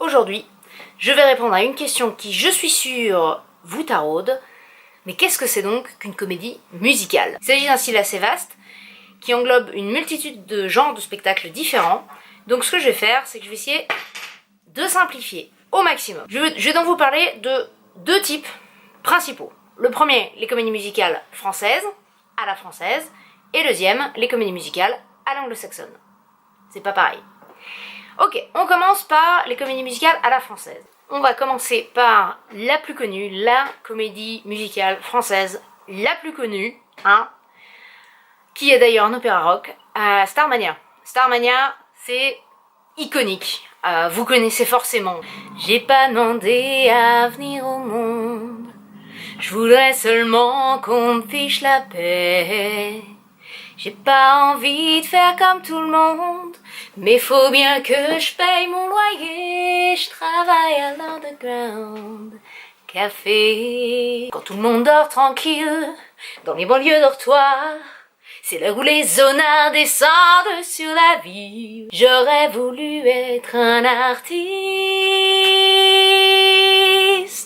Aujourd'hui, je vais répondre à une question qui, je suis sûre, vous taraude. Mais qu'est-ce que c'est donc qu'une comédie musicale? Il s'agit d'un style assez vaste, qui englobe une multitude de genres de spectacles différents. Donc ce que je vais faire, c'est que je vais essayer de simplifier au maximum. Je vais donc vous parler de deux types principaux. Le premier, les comédies musicales françaises, à la française, et le deuxième, les comédies musicales à l'anglo-saxonne. C'est pas pareil. Ok, on commence par les comédies musicales à la française. On va commencer par la plus connue, la comédie musicale française la plus connue, qui est d'ailleurs un opéra rock, Starmania. Starmania, c'est iconique. Vous connaissez forcément. J'ai pas demandé à venir au monde, je voudrais seulement qu'on me fiche la paix. J'ai pas envie de faire comme tout le monde, mais faut bien que je paye mon loyer. Je travaille à l'underground café. Quand tout le monde dort tranquille dans les banlieues dortoirs, c'est l'heure où les zonards descendent sur la ville. J'aurais voulu être un artiste.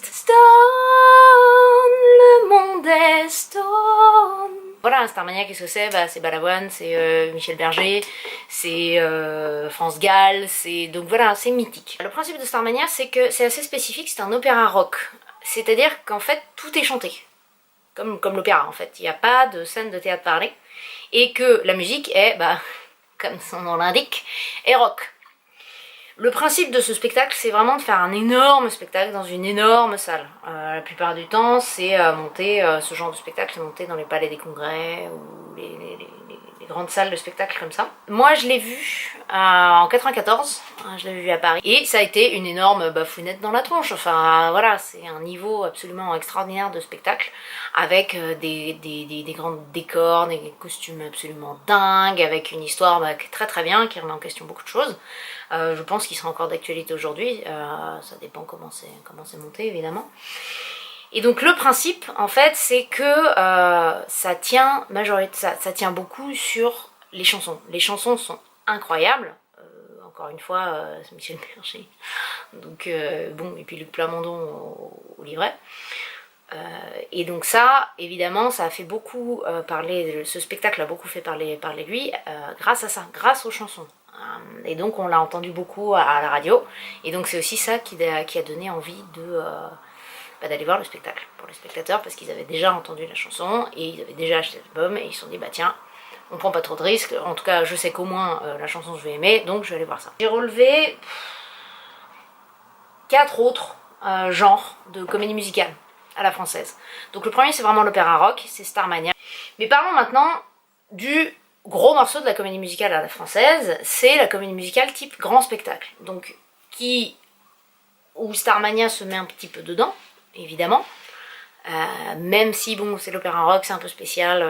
Stone, le monde est stone. Voilà, Starmania, qu'est-ce que c'est? C'est Balavoine, c'est Michel Berger, c'est France Gall, donc voilà, c'est mythique. Le principe de Starmania, c'est que c'est assez spécifique, c'est un opéra rock. C'est-à-dire qu'en fait, tout est chanté. Comme l'opéra, en fait. Il n'y a pas de scène de théâtre parlé. Et que la musique est, comme son nom l'indique, est rock. Le principe de ce spectacle, c'est vraiment de faire un énorme spectacle dans une énorme salle. La plupart du temps, c'est ce genre de spectacle, c'est monté dans les palais des congrès ou les grandes salles de spectacle comme ça. Moi, je l'ai vu en 94, je l'avais vu à Paris, et ça a été une énorme bafounette dans la tronche. Enfin, voilà, c'est un niveau absolument extraordinaire de spectacle, avec des grands décors, des costumes absolument dingues, avec une histoire qui est très très bien, qui remet en question beaucoup de choses. Je pense qu'il sera encore d'actualité aujourd'hui, ça dépend comment c'est monté évidemment. Et donc le principe en fait c'est que ça tient beaucoup sur les chansons. Les chansons sont incroyables, encore une fois c'est Michel Berger, donc bon, et puis Luc Plamondon au livret. Et donc ça, évidemment, ça a fait beaucoup parler, ce spectacle a beaucoup fait parler lui, grâce à ça, grâce aux chansons. Et donc on l'a entendu beaucoup à la radio, et donc c'est aussi ça qui a donné envie d'aller voir le spectacle pour les spectateurs, parce qu'ils avaient déjà entendu la chanson, et ils avaient déjà acheté l'album, et ils se sont dit bah tiens, on prend pas trop de risques, en tout cas je sais qu'au moins la chanson je vais aimer, donc je vais aller voir ça. J'ai relevé 4 autres genres de comédie musicale à la française. Donc le premier c'est vraiment l'opéra rock, c'est Starmania. Mais parlons maintenant du gros morceau de la comédie musicale à la française, c'est la comédie musicale type grand spectacle. Donc où Starmania se met un petit peu dedans, évidemment. Même si bon, c'est l'opéra rock, c'est un peu spécial.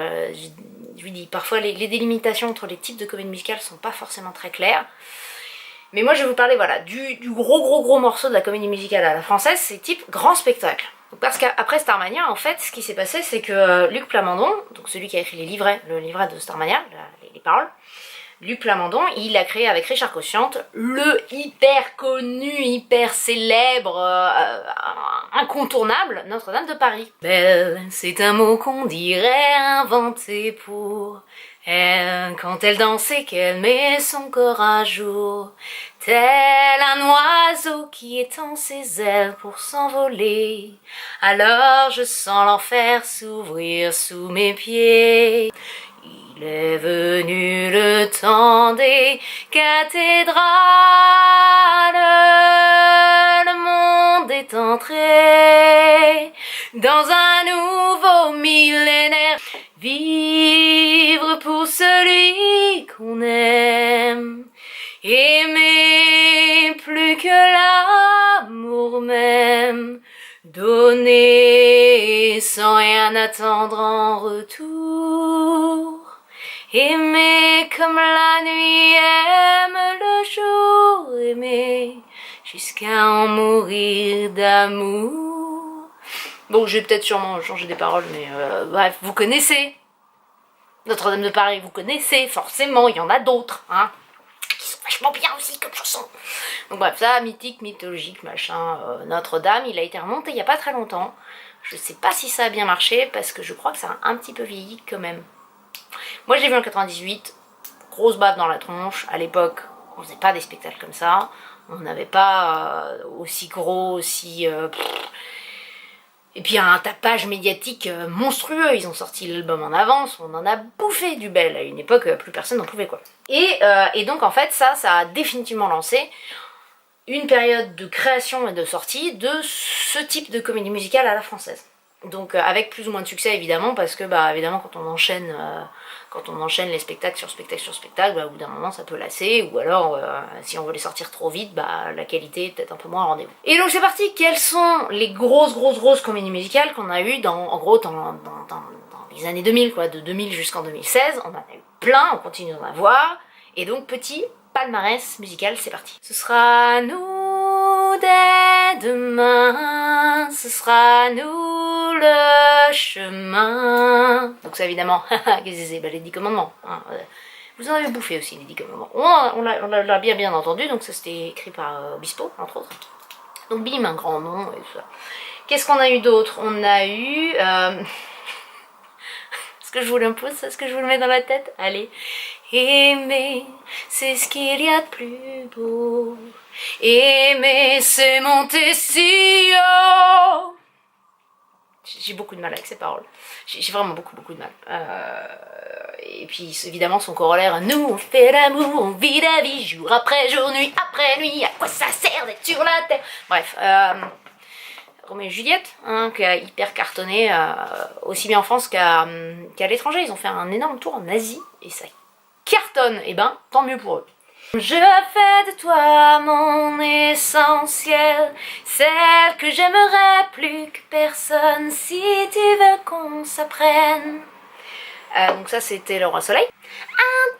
Je lui dis, parfois les délimitations entre les types de comédie musicale sont pas forcément très claires. Mais moi je vais vous parler voilà, du gros morceau de la comédie musicale à la française, c'est type grand spectacle. Donc parce qu'après Starmania, en fait, ce qui s'est passé, c'est que Luc Plamondon, donc celui qui a écrit le livret de Starmania, les paroles, Luc Plamondon, il a créé avec Richard Cossiante le hyper connu, hyper célèbre, incontournable Notre-Dame de Paris. Belle, c'est un mot qu'on dirait inventé pour elle, quand elle danse et qu'elle met son corps à jour, tel un oiseau qui étend ses ailes pour s'envoler. Alors je sens l'enfer s'ouvrir sous mes pieds. Il est venu le temps des cathédrales, le monde est entré dans un nouveau millénaire. Vivre pour celui qu'on aime, aimer plus que l'amour même, donner sans rien attendre en retour, aimer comme la nuit aime le jour, aimer jusqu'à en mourir d'amour. Bon, je vais peut-être sûrement changer des paroles, mais bref, vous connaissez Notre-Dame de Paris, vous connaissez, forcément, il y en a d'autres, qui sont vachement bien aussi comme chansons. Donc bref, ça, mythique, mythologique, machin, Notre-Dame, il a été remonté il y a pas très longtemps. Je sais pas si ça a bien marché, parce que je crois que ça a un petit peu vieilli quand même. Moi je l'ai vu en 98, grosse baffe dans la tronche, à l'époque on faisait pas des spectacles comme ça, on n'avait pas aussi gros, aussi... Et puis un tapage médiatique monstrueux, ils ont sorti l'album en avance, on en a bouffé du bel, à une époque plus personne n'en pouvait quoi. Et donc en fait ça a définitivement lancé une période de création et de sortie de ce type de comédie musicale à la française. Donc avec plus ou moins de succès évidemment, parce que bah évidemment quand on enchaîne les spectacles sur spectacle sur spectacle, bah, au bout d'un moment ça peut lasser, ou alors si on veut les sortir trop vite, bah la qualité est peut-être un peu moins au rendez-vous. Et donc c'est parti, quelles sont les grosses comédies musicales qu'on a eues en gros dans les années 2000 quoi, de 2000 jusqu'en 2016, on en a eu plein, on continue d'en avoir, et donc petit palmarès musical, c'est parti. Ce sera nous dès demain, ce sera nous le chemin. Donc ça évidemment, qu'est-ce que c'est, bah, les 10 commandements. Hein. Vous en avez bouffé aussi les 10 commandements. On l'a bien entendu, donc ça c'était écrit par Obispo, entre autres. Donc bim, un grand nom et tout ça. Qu'est-ce qu'on a eu d'autre? On a eu... Est-ce que je vous l'impose? Est-ce que je vous le mets dans la tête? Allez. Aimer, c'est ce qu'il y a de plus beau. Aimer, c'est monter si haut. J'ai beaucoup de mal avec ces paroles. J'ai vraiment beaucoup de mal. Et puis évidemment son corollaire, nous on fait l'amour, on vit la vie, jour après jour, nuit après nuit, à quoi ça sert d'être sur la terre? Bref, Roméo et Juliette, hein, qui a hyper cartonné aussi bien en France qu'à l'étranger. Ils ont fait un énorme tour en Asie et ça cartonne, et ben tant mieux pour eux. Je fais de toi mon essentiel, celle que j'aimerais plus que personne, si tu veux qu'on s'apprenne. Donc ça c'était le Roi Soleil.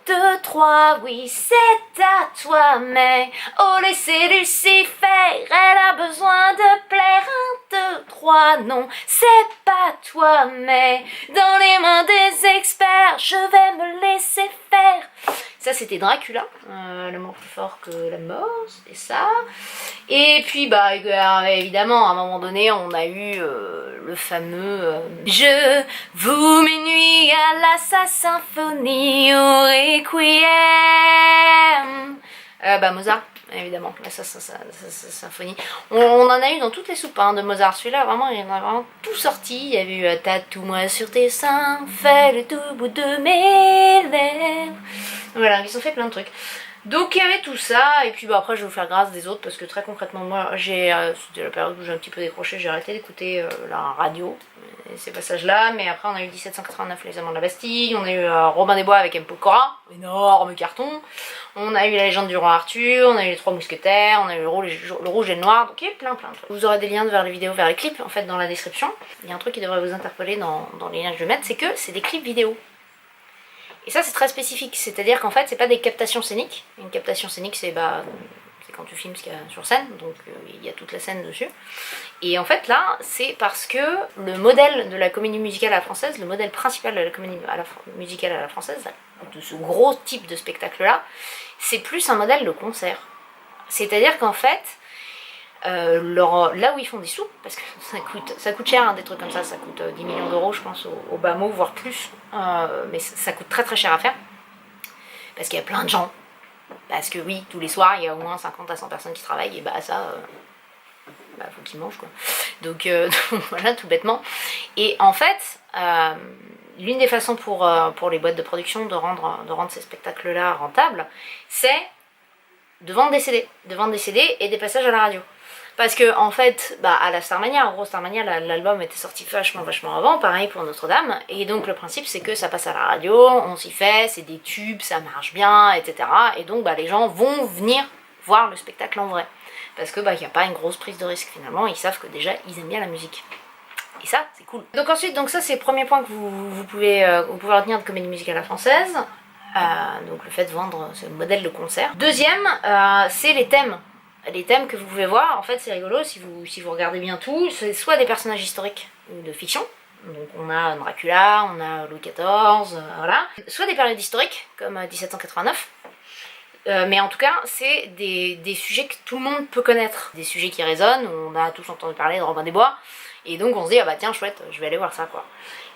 1, 2, 3, oui c'est à toi, mais oh laissez Lucifer, elle a besoin de plaire. 1, 2, 3, non c'est pas toi, mais dans les mains des experts, je vais me laisser faire. Ça c'était Dracula, l'amour plus fort que la mort, c'était ça. Et puis bah évidemment à un moment donné on a eu le fameux je vous mets nuit à la sa symphonie au requiem. Bah Mozart, évidemment, la symphonie. On en a eu dans toutes les soupes hein, de Mozart. Celui-là, vraiment, il y en a vraiment tout sorti. Il y avait eu Tatoue-moi sur tes seins, fais le tout bout de mes lèvres. Voilà, ils ont fait plein de trucs. Donc il y avait tout ça, et puis bah, après je vais vous faire grâce des autres, parce que très concrètement moi, c'était la période où j'ai un petit peu décroché, j'ai arrêté d'écouter la radio, ces passages-là, mais après on a eu 1789, les Amants de la Bastille, on a eu Robin des Bois avec M. Pokora, énorme carton, on a eu la légende du roi Arthur, on a eu les Trois Mousquetaires, on a eu le rouge et le noir, donc il y a eu plein de trucs. Vous aurez des liens vers les vidéos, vers les clips, en fait dans la description. Il y a un truc qui devrait vous interpeller dans les liens que je vais mettre, c'est que c'est des clips vidéo. Et ça c'est très spécifique, c'est-à-dire qu'en fait c'est pas des captations scéniques. Une captation scénique c'est quand tu filmes ce qu'il y a sur scène, donc il y a toute la scène dessus. Et en fait là c'est parce que le modèle de la comédie musicale à la française, le modèle principal de la comédie musicale à la française, de ce gros type de spectacle là, c'est plus un modèle de concert. C'est-à-dire qu'en fait, là où ils font des sous, parce que ça coûte cher hein, des trucs comme ça coûte 10 millions d'euros je pense au bas mot, voire plus, mais ça coûte très cher à faire, parce qu'il y a plein de gens, parce que oui, tous les soirs il y a au moins 50 à 100 personnes qui travaillent, et bah ça, faut qu'ils mangent quoi, donc voilà tout bêtement, et en fait, l'une des façons pour les boîtes de production de rendre ces spectacles là rentables, c'est de vendre des CD, et des passages à la radio. Parce que en fait, à la Starmania, en gros Starmania, l'album était sorti vachement avant, pareil pour Notre-Dame, et donc le principe c'est que ça passe à la radio, on s'y fait, c'est des tubes, ça marche bien, etc. Et donc les gens vont venir voir le spectacle en vrai. Parce que il n'y a pas une grosse prise de risque finalement, ils savent que déjà ils aiment bien la musique. Et ça, c'est cool. Donc ensuite, ça c'est le premier point que vous pouvez retenir de comédie musicale à la française. Donc le fait de vendre ce modèle de concert. Deuxième, c'est les thèmes. Les thèmes que vous pouvez voir, en fait c'est rigolo, si vous regardez bien tout, c'est soit des personnages historiques ou de fiction, donc on a Dracula, on a Louis XIV, voilà, soit des périodes historiques, comme 1789, Mais en tout cas, c'est des sujets que tout le monde peut connaître. Des sujets qui résonnent, on a tous entendu parler de Robin des Bois. Et donc on se dit, ah bah tiens, chouette, je vais aller voir ça, quoi.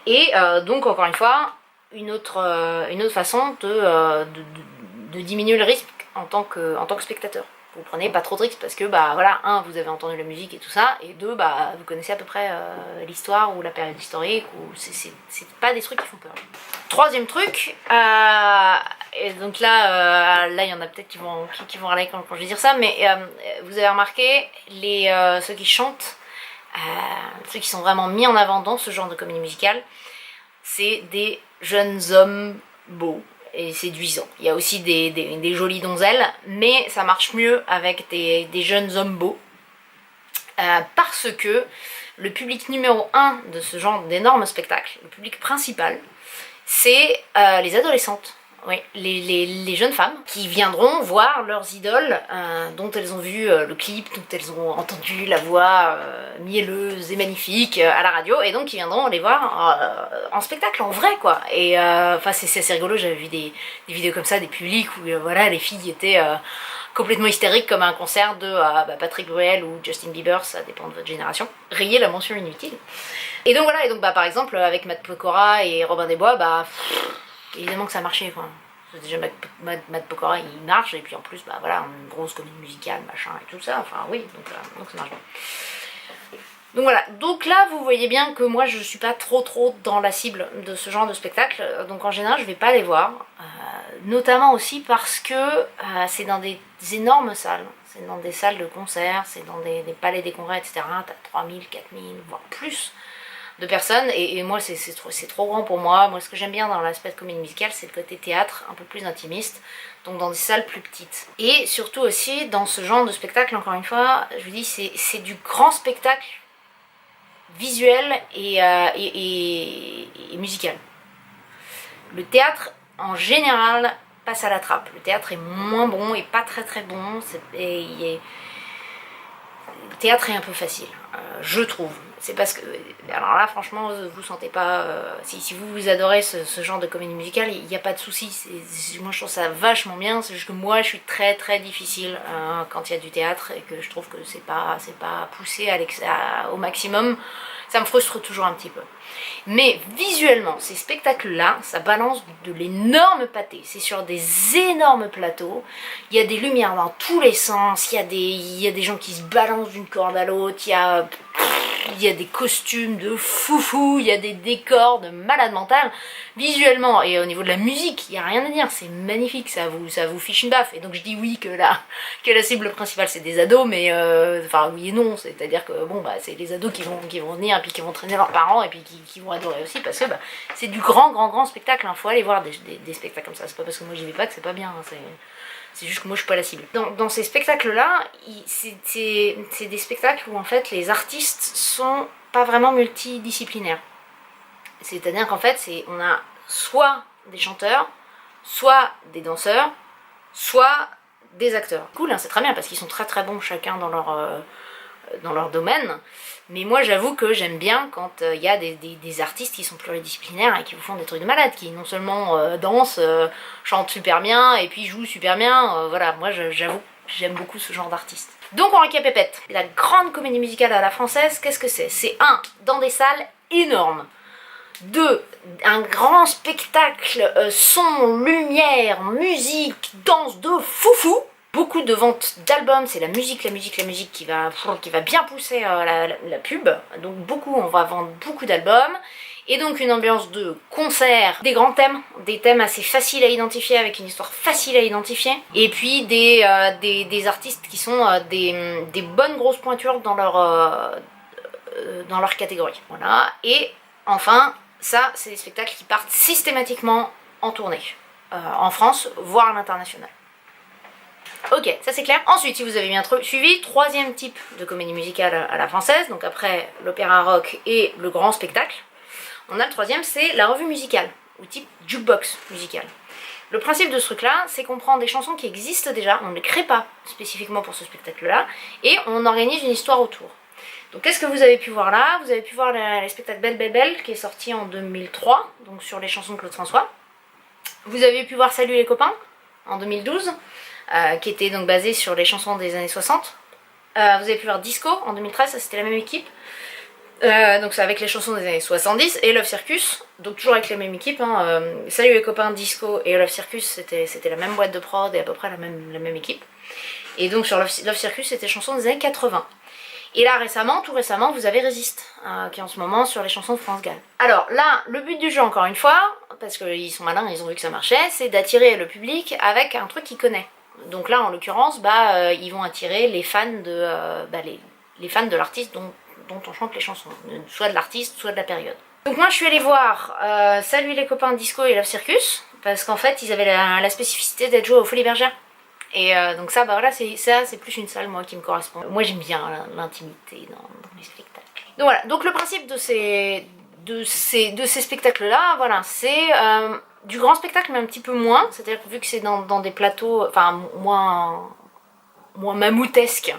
Et donc, encore une fois, une autre façon de diminuer le risque en tant que spectateur. Vous prenez pas trop de risques parce que, bah voilà, un, vous avez entendu la musique et tout ça, et deux, bah vous connaissez à peu près l'histoire ou la période historique, ou c'est pas des trucs qui font peur. Troisième truc, et donc là il y en a peut-être qui vont râler quand je vais dire ça, mais vous avez remarqué, ceux qui chantent, ceux qui sont vraiment mis en avant dans ce genre de comédie musicale, c'est des jeunes hommes beaux et séduisants. Il y a aussi des jolies donzelles, mais ça marche mieux avec des jeunes hommes beaux, parce que le public numéro 1 de ce genre d'énorme spectacle, le public principal, c'est les adolescentes. Oui, les jeunes femmes qui viendront voir leurs idoles dont elles ont vu le clip, dont elles ont entendu la voix mielleuse et magnifique à la radio, et donc qui viendront les voir en spectacle, en vrai, quoi. Et enfin, c'est assez rigolo, j'avais vu des vidéos comme ça, des publics où voilà, les filles étaient complètement hystériques comme à un concert de Patrick Bruel ou Justin Bieber, ça dépend de votre génération. Rayez la mention inutile. Et donc voilà, par exemple avec Matt Pokora et Robin des Bois, évidemment que ça marchait, quoi. Déjà Matt Pokora il marche, et puis en plus voilà, une grosse comédie musicale, machin et tout ça, enfin oui, donc ça marche bien. Donc voilà, donc là vous voyez bien que moi je suis pas trop dans la cible de ce genre de spectacle, donc en général je vais pas les voir, notamment aussi parce que c'est dans des énormes salles, c'est dans des salles de concert, c'est dans des palais des congrès, etc. T'as 3000, 4000, voire plus de personnes, et moi c'est trop grand pour moi. Moi ce que j'aime bien dans l'aspect de comédie musicale, c'est le côté théâtre, un peu plus intimiste, donc dans des salles plus petites. Et surtout aussi dans ce genre de spectacle, encore une fois, je vous dis, c'est du grand spectacle visuel et musical. Le théâtre en général passe à la trappe. Le théâtre est moins bon et pas très bon, le théâtre est un peu facile, je trouve. C'est parce que, alors là franchement vous sentez pas, si vous adorez ce genre de comédie musicale, il n'y a pas de souci. Moi je trouve ça vachement bien, c'est juste que moi je suis très difficile quand il y a du théâtre, et que je trouve que c'est pas poussé au maximum, ça me frustre toujours un petit peu. Mais visuellement, ces spectacles-là, ça balance de l'énorme pâté. C'est sur des énormes plateaux. Il y a des lumières dans tous les sens. Il y a des gens qui se balancent d'une corde à l'autre. Il y a des costumes de foufou. Il y a des décors de malade mental. Visuellement et au niveau de la musique, il n'y a rien à dire. C'est magnifique. Ça vous fiche une baffe. Et donc je dis oui que la cible principale c'est des ados, mais enfin oui et non. C'est-à-dire que bon c'est les ados qui vont venir et puis qui vont traîner leurs parents et puis qui vont adorer aussi, parce que c'est du grand spectacle, hein. Faut aller voir des spectacles comme ça, c'est pas parce que moi j'y vais pas que c'est pas bien, hein. C'est juste que moi je suis pas la cible. Dans ces spectacles là, c'est des spectacles où en fait les artistes sont pas vraiment multidisciplinaires. C'est-à-dire qu'en fait on a soit des chanteurs, soit des danseurs, soit des acteurs. Cool, hein, c'est très bien parce qu'ils sont très bons chacun dans leur domaine. Mais moi j'avoue que j'aime bien quand il y a des artistes qui sont pluridisciplinaires et qui vous font des trucs de malade, qui non seulement dansent, chantent super bien et puis jouent super bien, voilà, moi j'avoue, j'aime beaucoup ce genre d'artistes. Donc on récapépète, la grande comédie musicale à la française, qu'est-ce que c'est? C'est 1, dans des salles énormes. 2, un grand spectacle, son, lumière, musique, danse de foufou. Beaucoup de ventes d'albums, c'est la musique qui va bien pousser la pub. Donc on va vendre beaucoup d'albums. Et donc une ambiance de concert, des grands thèmes, des thèmes assez faciles à identifier, avec une histoire facile à identifier. Et puis des artistes qui sont des bonnes grosses pointures dans leur catégorie. Voilà. Et enfin, ça, c'est des spectacles qui partent systématiquement en tournée. En France, voire à l'international. Ok, ça c'est clair. Ensuite, si vous avez bien suivi, troisième type de comédie musicale à la française, donc après l'opéra rock et le grand spectacle, on a le troisième, c'est la revue musicale, ou type jukebox musicale. Le principe de ce truc-là, c'est qu'on prend des chansons qui existent déjà, on ne les crée pas spécifiquement pour ce spectacle-là, et on organise une histoire autour. Donc qu'est-ce que vous avez pu voir là? Vous avez pu voir le spectacle Belle Belle Belle, qui est sorti en 2003, donc sur les chansons de Claude François. Vous avez pu voir Salut les copains, en 2012, qui était donc basé sur les chansons des années 60. Vous avez pu voir Disco en 2013, ça c'était la même équipe. Donc c'est avec les chansons des années 70 et Love Circus, donc toujours avec la même équipe. Hein. Salut les copains, Disco et Love Circus, c'était la même boîte de prod et à peu près la même équipe. Et donc sur Love Circus, c'était chansons des années 80. Et là récemment, tout récemment, vous avez Resist, qui est en ce moment sur les chansons de France Gall. Alors là, le but du jeu encore une fois, parce qu'ils sont malins, ils ont vu que ça marchait, c'est d'attirer le public avec un truc qu'ils connaissent. Donc là en l'occurrence, ils vont attirer les fans de, les fans de l'artiste dont on chante les chansons, soit de l'artiste, soit de la période. Donc moi je suis allée voir Salut les copains, Disco et Love Circus, parce qu'en fait ils avaient la spécificité d'être joués aux Folies Bergères. Et donc ça, voilà, c'est plus une salle moi qui me correspond. Moi j'aime bien l'intimité dans les spectacles. Donc voilà, donc le principe de ces spectacles là, voilà, c'est du grand spectacle mais un petit peu moins, c'est-à-dire que vu que c'est dans des plateaux, enfin moins mammouthesque.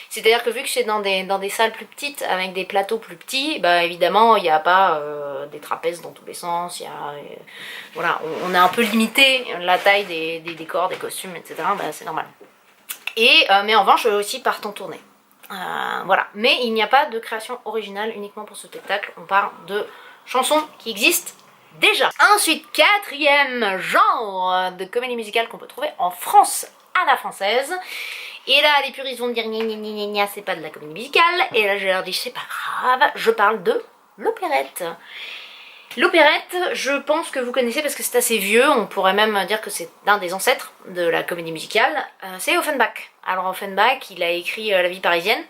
C'est-à-dire que vu que c'est dans des salles plus petites, avec des plateaux plus petits, bah évidemment il n'y a pas des trapèzes dans tous les sens, voilà, on a un peu limité la taille des décors, des costumes, etc. Bah, c'est normal. Mais en revanche, aussi partent en tournée. Voilà. Mais il n'y a pas de création originale uniquement pour ce spectacle, on parle de chansons qui existent déjà. Ensuite, quatrième genre de comédie musicale qu'on peut trouver en France à la française. Et là, les puristes vont me dire gna gna gna gna, c'est pas de la comédie musicale. Et là, je leur dis, c'est pas grave, je parle de l'opérette. L'opérette, je pense que vous connaissez parce que c'est assez vieux, on pourrait même dire que c'est l'un des ancêtres de la comédie musicale. C'est Offenbach. Alors Offenbach, il a écrit La vie parisienne.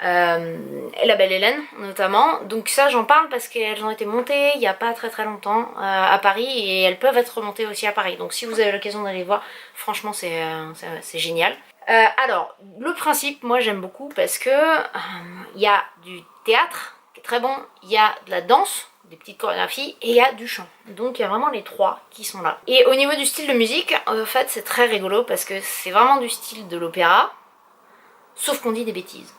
Et La belle Hélène notamment, donc ça j'en parle parce qu'elles ont été montées il n'y a pas très longtemps à Paris et elles peuvent être remontées aussi à Paris, donc si vous avez l'occasion d'aller voir, franchement c'est génial. Alors le principe, moi j'aime beaucoup parce que il y a du théâtre qui est très bon, il y a de la danse, des petites chorégraphies et il y a du chant, donc il y a vraiment les trois qui sont là. Et au niveau du style de musique, en fait c'est très rigolo parce que c'est vraiment du style de l'opéra, sauf qu'on dit des bêtises.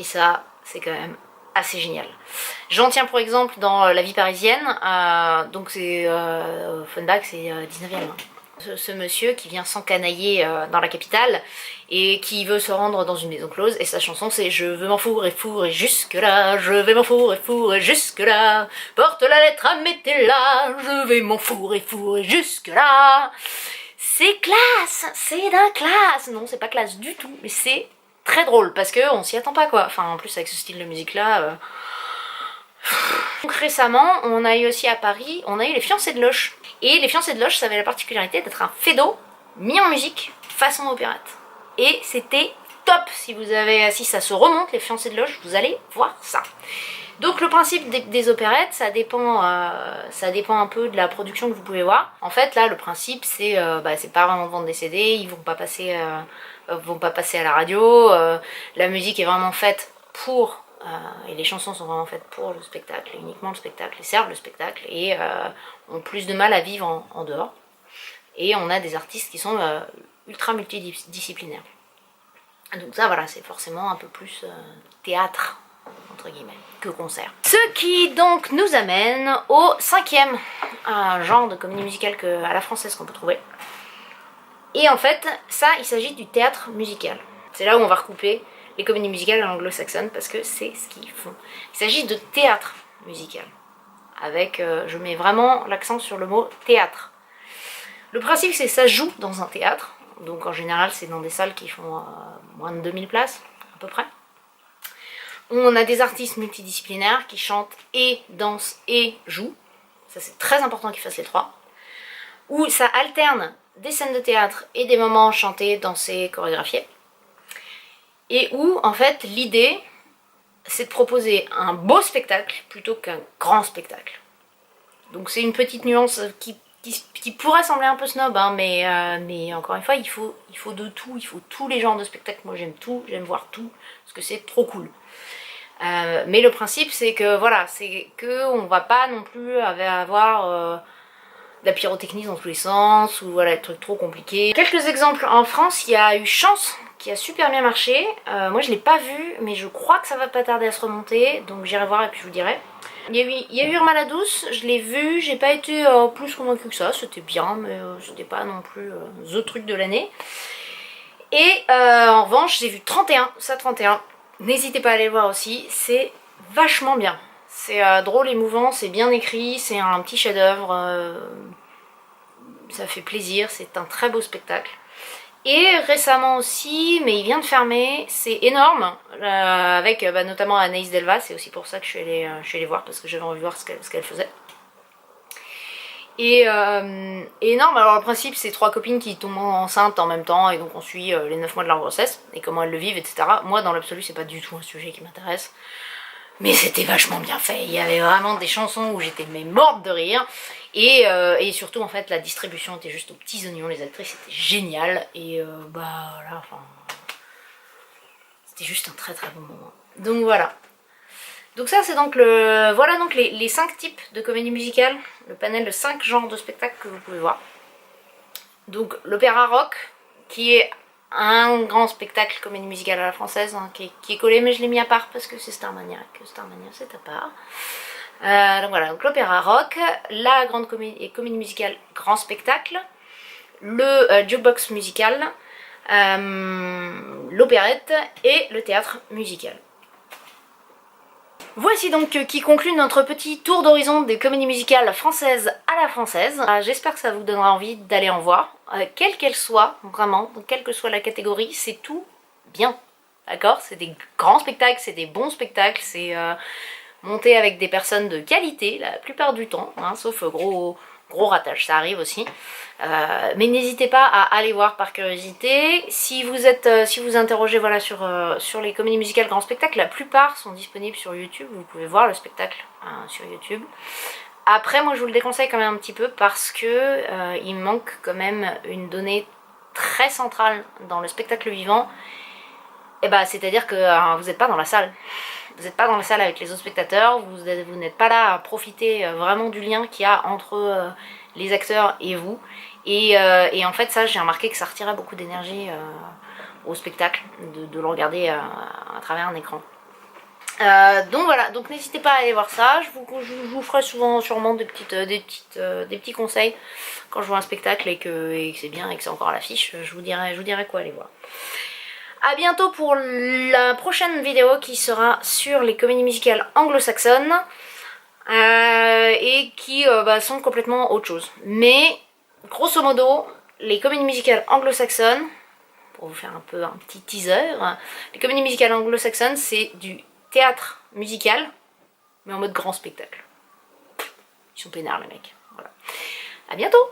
Et ça, c'est quand même assez génial. J'en tiens pour exemple dans La vie parisienne, donc c'est Offenbach, c'est 19e. Hein. Ce monsieur qui vient s'encanailler dans la capitale et qui veut se rendre dans une maison close, et sa chanson c'est Je veux m'enfourrer jusque là, je vais m'enfourrer jusque là, porte la lettre à Mettez-la, je vais m'enfourrer jusque là. C'est classe, c'est d'un classe. Non, c'est pas classe du tout, mais c'est très drôle parce qu'on s'y attend pas quoi. Enfin en plus avec ce style de musique là. Donc récemment on a eu aussi à Paris, on a eu les Fiancés de Loche. Et les Fiancés de Loche ça avait la particularité d'être un fado mis en musique façon opérette. Et c'était top. Si ça se remonte les Fiancés de Loche, vous allez voir ça. Donc le principe des opérettes, ça dépend un peu de la production que vous pouvez voir. En fait là le principe c'est pas vraiment vendre des CD, ils vont pas passer à la radio, la musique est vraiment faite pour, et les chansons sont vraiment faites pour le spectacle, uniquement le spectacle, ils servent le spectacle et ont plus de mal à vivre en dehors. Et on a des artistes qui sont ultra multidisciplinaires. Donc ça voilà, c'est forcément un peu plus théâtre, entre guillemets, que concert. Ce qui donc nous amène au cinquième genre de comédie musicale à la française qu'on peut trouver. Et en fait, ça, il s'agit du théâtre musical. C'est là où on va recouper les comédies musicales à l'anglo-saxonne parce que c'est ce qu'ils font. Il s'agit de théâtre musical. Avec, je mets vraiment l'accent sur le mot théâtre. Le principe, c'est que ça joue dans un théâtre. Donc en général, c'est dans des salles qui font moins de 2000 places, à peu près. On a des artistes multidisciplinaires qui chantent et dansent et jouent. Ça, c'est très important qu'ils fassent les trois. Où ça alterne des scènes de théâtre et des moments chantés, dansés, chorégraphiés. Et où, en fait, l'idée, c'est de proposer un beau spectacle plutôt qu'un grand spectacle. Donc c'est une petite nuance qui pourrait sembler un peu snob, hein, mais encore une fois, il faut de tout, il faut tous les genres de spectacles. Moi j'aime tout, j'aime voir tout, parce que c'est trop cool. Mais le principe, c'est que, voilà, c'est qu'on va pas non plus avoir de la pyrotechnie dans tous les sens, ou voilà, des trucs trop compliqués. Quelques exemples, en France, il y a eu Chance, qui a super bien marché. Moi je l'ai pas vu, mais je crois que ça va pas tarder à se remonter, donc j'irai voir et puis je vous dirai. Il y a eu Irma la Douce, je l'ai vu, j'ai pas été plus convaincue que ça, c'était bien, mais c'était pas non plus the truc de l'année. Et en revanche, j'ai vu 31, ça 31, n'hésitez pas à aller le voir aussi, c'est vachement bien. C'est drôle, émouvant, c'est bien écrit, c'est un petit chef-d'œuvre, ça fait plaisir, c'est un très beau spectacle. Et récemment aussi, mais il vient de fermer, c'est énorme, avec notamment Anaïs Delva, c'est aussi pour ça que je suis allée voir, parce que j'avais envie de voir ce qu'elle faisait. Et énorme, alors le principe c'est 3 copines qui tombent enceintes en même temps, et donc on suit les 9 mois de leur grossesse, et comment elles le vivent, etc. Moi dans l'absolu c'est pas du tout un sujet qui m'intéresse. Mais c'était vachement bien fait, il y avait vraiment des chansons où j'étais morte de rire. Et surtout en fait la distribution était juste aux petits oignons, les actrices étaient géniales. Et bah voilà, enfin... C'était juste un très très bon moment. Donc voilà. Donc ça c'est donc le... Voilà donc les 5 types de comédie musicale, le panel de 5 genres de spectacles que vous pouvez voir. Donc l'opéra rock, qui est un grand spectacle comédie musicale à la française, hein, qui est collé, mais je l'ai mis à part parce que c'est Starmania, c'est à part. Donc voilà, donc l'opéra rock, la grande comédie musicale grand spectacle, le jukebox musical, l'opérette et le théâtre musical. Voici donc qui conclut notre petit tour d'horizon des comédies musicales françaises à la française. J'espère que ça vous donnera envie d'aller en voir, quelle qu'elle soit, vraiment, donc quelle que soit la catégorie, c'est tout bien, d'accord? C'est des grands spectacles, c'est des bons spectacles, c'est monté avec des personnes de qualité la plupart du temps, hein, sauf gros ratage, ça arrive aussi. Mais n'hésitez pas à aller voir par curiosité. Si vous interrogez voilà, sur les comédies musicales grands spectacles, la plupart sont disponibles sur YouTube, vous pouvez voir le spectacle sur YouTube. Après moi je vous le déconseille quand même un petit peu parce que il manque quand même une donnée très centrale dans le spectacle vivant, et bah c'est-à-dire que vous n'êtes pas dans la salle. Vous n'êtes pas dans la salle avec les autres spectateurs, vous n'êtes pas là à profiter vraiment du lien qu'il y a entre les acteurs et vous. Et en fait ça j'ai remarqué que ça retirait beaucoup d'énergie au spectacle de le regarder à travers un écran. Donc voilà, donc n'hésitez pas à aller voir ça, je vous ferai sûrement des petits conseils quand je vois un spectacle et que c'est bien et que c'est encore à l'affiche, je vous dirai quoi aller voir. A bientôt pour la prochaine vidéo qui sera sur les comédies musicales anglo-saxonnes et qui sont complètement autre chose. Mais grosso modo, les comédies musicales anglo-saxonnes, pour vous faire un petit teaser, les comédies musicales anglo-saxonnes c'est du théâtre musical mais en mode grand spectacle. Ils sont peinards les mecs. Voilà. A bientôt!